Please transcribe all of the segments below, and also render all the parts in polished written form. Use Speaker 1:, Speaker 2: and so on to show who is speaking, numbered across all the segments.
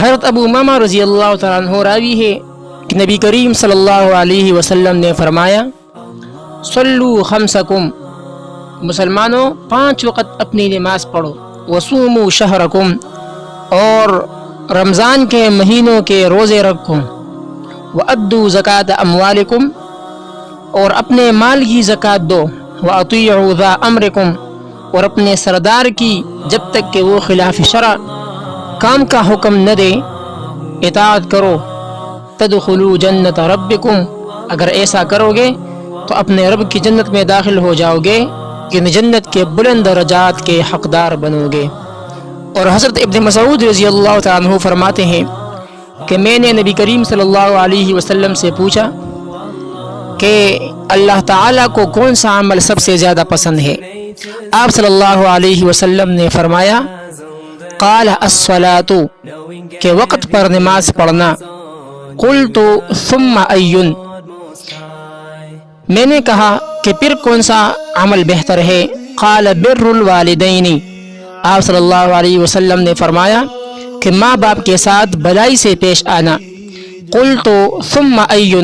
Speaker 1: حضرت ابو امامہ رضی اللہ تعالیٰ عنہ راوی ہے کہ نبی کریم صلی اللہ علیہ وسلم نے فرمایا صلو خمسکم، مسلمانوں 5 وقت اپنی نماز پڑھو، وصوموا شہرکم، اور رمضان کے مہینوں کے روزے رکھو، وأدوا زکاة اموالکم، اور اپنے مال کی زکوٰۃ دو، وأطیعوا ذا امرکم، اور اپنے سردار کی جب تک کہ وہ خلاف شرع کام کا حکم نہ دے اطاعت کرو، تدخلوا جنت ربکم، اگر ایسا کرو گے تو اپنے رب کی جنت میں داخل ہو جاؤ گے، کہ جنت کے بلند درجات کے حقدار بنو گے۔ اور حضرت ابن مسعود رضی اللہ تعالیٰ عنہ فرماتے ہیں کہ میں نے نبی کریم صلی اللہ علیہ وسلم سے پوچھا کہ اللہ تعالیٰ کو کون سا عمل سب سے زیادہ پسند ہے؟ آپ صلی اللہ علیہ وسلم نے فرمایا قال الصلاۃ، کہ وقت پر نماز پڑھنا۔ قلت ثم ای، میں نے کہا کہ پھر کون سا عمل بہتر ہے؟ قال بر الوالدین، آپ صلی اللہ علیہ وسلم نے فرمایا کہ ماں باپ کے ساتھ بھلائی سے پیش آنا۔ قلت ثم ای،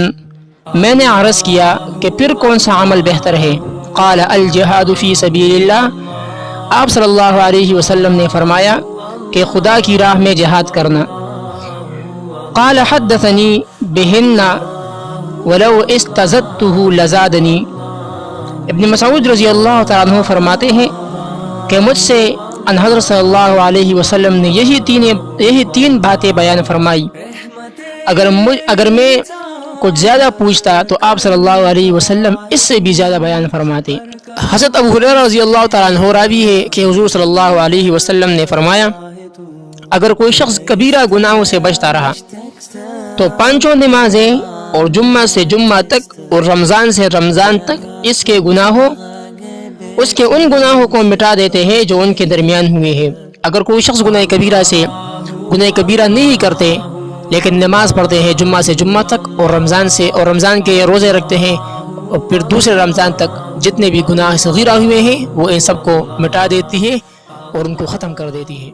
Speaker 1: میں نے عرض کیا کہ پھر کون سا عمل بہتر ہے؟ قال الجہاد فی سبیل اللہ، آپ صلی اللہ علیہ وسلم نے فرمایا کہ خدا کی راہ میں جہاد کرنا۔ قال حدثنی بہن ولو استزدته لزادنی، ابن مسعود رضی اللہ تعالیٰ عنہ فرماتے ہیں کہ مجھ سے ان حضرت صلی اللہ علیہ وسلم نے یہی تین باتیں بیان فرمائی، اگر میں کچھ زیادہ پوچھتا تو آپ صلی اللہ علیہ وسلم اس سے بھی زیادہ بیان فرماتے۔ حضرت ابو ہریرہ رضی اللہ تعالیٰ عنہ راوی ہے کہ حضور صلی اللہ علیہ وسلم نے فرمایا اگر کوئی شخص کبیرہ گناہوں سے بچتا رہا تو 5 نمازیں اور جمعہ سے جمعہ تک اور رمضان سے رمضان تک اس کے ان گناہوں کو مٹا دیتے ہیں جو ان کے درمیان ہوئے ہیں۔ اگر کوئی شخص گناہ کبیرہ نہیں کرتے لیکن نماز پڑھتے ہیں جمعہ سے جمعہ تک اور رمضان کے روزے رکھتے ہیں اور پھر دوسرے رمضان تک جتنے بھی گناہ صغیرہ ہوئے ہیں وہ ان سب کو مٹا دیتی ہے اور ان کو ختم کر دیتی ہے۔